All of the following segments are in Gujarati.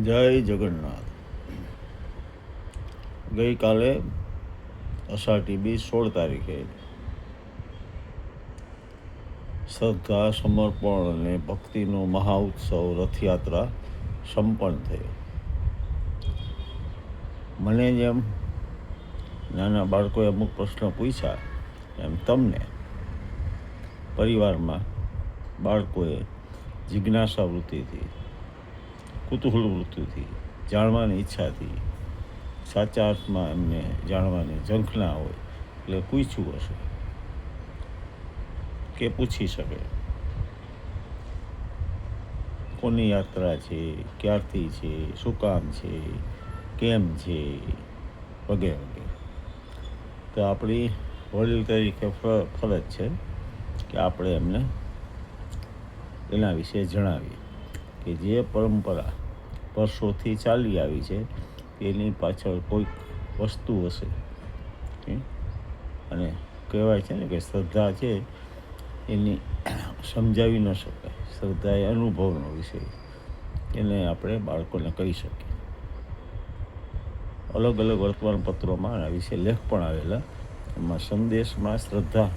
જય જગન્નાથ. ગઈકાલે અષાઢી બીજ 16 તારીખે શ્રદ્ધા, સમર્પણ અને ભક્તિનો મહાઉત્સવ રથયાત્રા સંપન્ન થયો. મને જેમ નાના બાળકોએ અમુક પ્રશ્નો પૂછ્યા એમ તમને પરિવારમાં બાળકોએ જિજ્ઞાસા વૃત્તિથી, કુતૂહલ વૃત્તિથી, જાણવાની ઈચ્છાથી, સાચા અર્થમાં એમને જાણવાની ઝંખના હોય એટલે પૂછ્યું હશે કે પૂછી શકે કોની યાત્રા છે, ક્યારથી છે, શું કામ છે, કેમ છે, વગેરે વગેરે. તો આપણી વડીલ તરીકે ફરજ છે કે આપણે એમને એના વિશે જણાવીએ કે જે પરંપરા વર્ષોથી ચાલી આવી છે એની પાછળ કોઈક વસ્તુ હશે. અને કહેવાય છે ને કે શ્રદ્ધા છે એની સમજાવી ન શકાય. શ્રદ્ધા એ અનુભવનો વિષય, એને આપણે બાળકોને કહી શકીએ. અલગ અલગ વર્તમાનપત્રોમાં આના વિશે લેખ પણ આવેલા. એમાં સંદેશમાં શ્રદ્ધા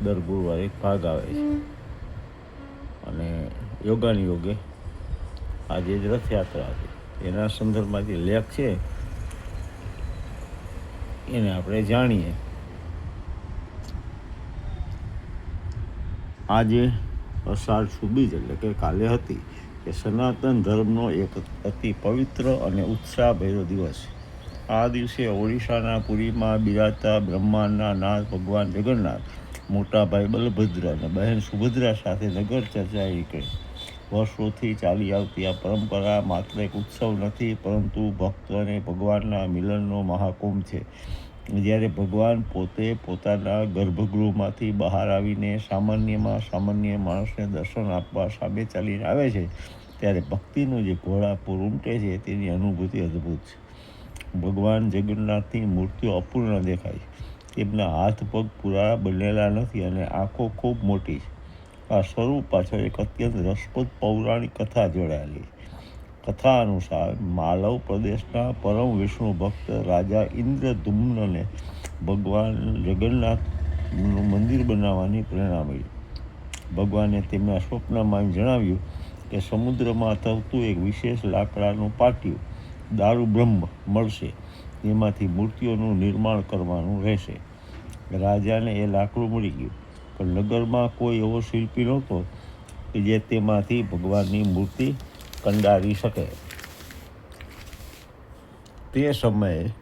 દર ગુરુવારે એક ભાગ આવે છે. અને યોગાની યોગે આજે જ રથયાત્રા હતી, એના સંદર્ભમાં જે લેખ છે એને આપણે જાણીએ. આજે અષાઢ સુદ બીજ એટલે કે કાલે હતી કે સનાતન ધર્મનો એક અતિ પવિત્ર અને ઉત્સાહભર્યો દિવસ. આ દિવસે ઓડિશાના પુરીમાં બિરાજતા બ્રહ્માંડના નાથ ભગવાન જગન્નાથ, મોટા ભાઈ બલભદ્ર અને બહેન સુભદ્રા સાથે નગર ચર્ચાએ નીકળી. વર્ષોથી ચાલી આવતી આ પરંપરા માત્ર એક ઉત્સવ નથી, પરંતુ ભક્ત અને ભગવાનના મિલનનો મહાકુંભ છે. જ્યારે ભગવાન પોતે પોતાના ગર્ભગૃહમાંથી બહાર આવીને સામાન્યમાં સામાન્ય માણસને દર્શન આપવા સામે ચાલીને આવે છે, ત્યારે ભક્તિનું જે ઘોડાપૂર ઉમટે છે તેની અનુભૂતિ અદ્ભુત છે. ભગવાન જગન્નાથની મૂર્તિઓ અપૂર્ણ દેખાય છે. તેમના હાથ પગ પૂરા બનેલા નથી અને આંખો ખૂબ મોટી છે. આ સ્વરૂપ પાછળ એક અત્યંત રસપ્રદ પૌરાણિક કથા જોડાયેલી છે. કથા અનુસાર માલવ પ્રદેશના પરમ વિષ્ણુ ભક્ત રાજા ઇન્દ્રદ્યુમ્નને ભગવાન જગન્નાથનું મંદિર બનાવવાની પ્રેરણા મળી. ભગવાને તેમના સ્વપ્નમાં જણાવ્યું કે સમુદ્રમાં તરતું એક વિશેષ લાકડાનું પાટિયું દારૂ બ્રહ્મ મળશે, તેમાંથી મૂર્તિઓનું નિર્માણ કરવાનું રહેશે. રાજાને એ લાકડું મળી ગયું, પણ નગરમાં કોઈ એવો શિલ્પી નહોતો કે જે તેમાંથી ભગવાનની મૂર્તિ કંડારી શકે. તે સમયે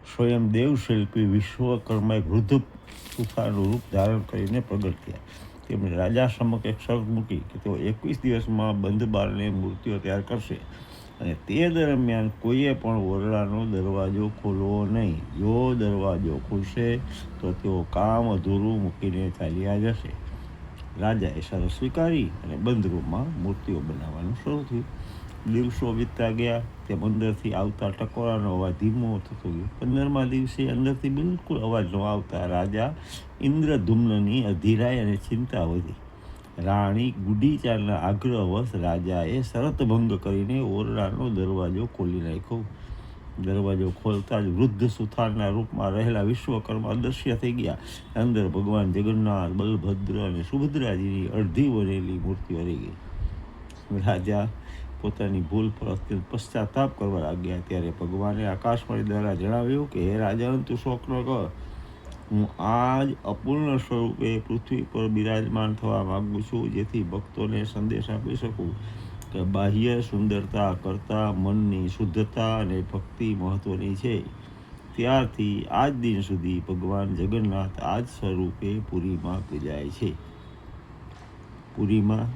સ્વયં દેવશિલ્પી વિશ્વકર્માએ વૃદ્ધ સુથારનું રૂપ ધારણ કરીને પ્રગટ થયા. તેમણે રાજા સમક્ષ એક શરત મૂકી કે તેઓ 21 દિવસમાં બંધ બારણે મૂર્તિઓ તૈયાર કરશે અને તે દરમિયાન કોઈએ પણ ઓરડાનો દરવાજો ખોલવો નહીં. જો દરવાજો ખુલશે તો તેઓ કામ અધૂરું મૂકીને ચાલ્યા જશે. રાજાએ શરત સ્વીકારી અને બંધ રૂમમાં મૂર્તિઓ બનાવવાનું શરૂ થયું. દિવસો વીતતા ગયા, તેમ અંદરથી આવતા ટકોરાનો અવાજ ધીમો થતો ગયો. 15મા દિવસે અંદરથી બિલકુલ અવાજ ન આવતા રાજા ઇન્દ્રદ્યુમ્નની અધીરાઈ અને ચિંતા વધી. રાણી ગુડીચારના આગ્રહવશ રાજાએ શરત ભંગ કરીને ઓરડાનો દરવાજો ખોલી નાખ્યો. દરવાજો ખોલતા જ વૃદ્ધ સુથારના રૂપમાં રહેલા વિશ્વકર્મા અદૃશ્ય થઈ ગયા. અંદર ભગવાન જગન્નાથ, બલભદ્ર અને સુભદ્રાજીની અડધી બનેલી મૂર્તિઓ રહી ગઈ. રાજા પોતાની ભૂલ પર અત્યંત પશ્ચાતાપ કરવા લાગ્યા. ત્યારે ભગવાને આકાશવાણી દ્વારા જણાવ્યું કે હે રાજન, તું શોક ન કર. હું આજ અપૂર્ણ સ્વરૂપે પૃથ્વી પર બિરાજમાન થવા માગું છું, જેથી ભક્તોને સંદેશ આપી શકું કે બાહ્ય સુંદરતા કરતાં મનની શુદ્ધતા અને ભક્તિ મહત્વની છે. ત્યારથી આજ દિન સુધી ભગવાન જગન્નાથ આ જ સ્વરૂપે પુરીમાં પૂજાય છે. પુરીમાં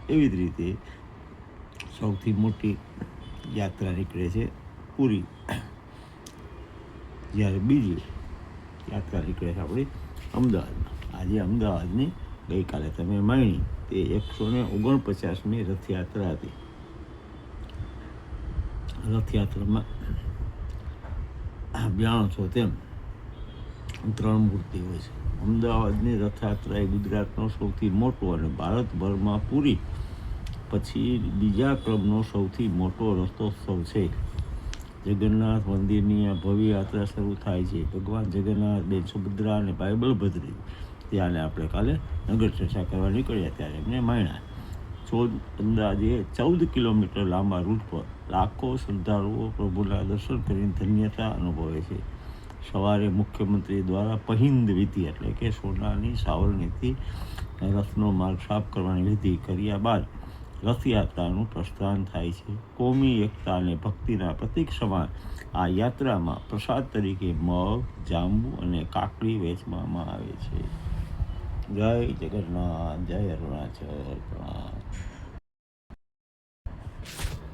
એવી જ રીતે સૌથી મોટી યાત્રા નીકળે છે પુરી. જ્યારે બીજી યાત્રા નીકળે છે આપણી અમદાવાદમાં. આજે અમદાવાદની ગઈકાલે તમે માણી તે 149મી રથયાત્રા હતી. રથયાત્રામાં જાણો છો તેમ 3 મૂર્તિ હોય છે. અમદાવાદની રથયાત્રા એ ગુજરાતનો સૌથી મોટો અને ભારતભરમાં પુરી પછી બીજા ક્રમનો સૌથી મોટો રથોત્સવ છે. જગન્નાથ મંદિરની આ ભવ્ય યાત્રા શરૂ થાય છે. ભગવાન જગન્નાથ, બેન સુભદ્રા અને ભાઈ બલભદ્ર ત્યાંને આપણે કાલે નગર ચર્ચા કરવા નીકળ્યા ત્યારે એમને માણ્યા. અંદાજે 14 કિલોમીટર લાંબા રૂટ પર લાખો શ્રદ્ધાળુઓ પ્રભુના દર્શન કરીને ધન્યતા અનુભવે છે. સવારે મુખ્યમંત્રી દ્વારા પહિંદ વિધિ એટલે કે સોનાની સાવરણીથી રથનો માર્ગ સાફ કરવાની વિધિ કર્યા બાદ રથયાત્રાનું પ્રસ્થાન થાય છે. કોમી એકતા અને ભક્તિના પ્રતીક સમાન આ યાત્રામાં પ્રસાદ તરીકે મગ, જાંબુ અને કાકડી વેચવામાં આવે છે. જય જગન્નાથ, જય અરુણાચલ, પ્રણામ.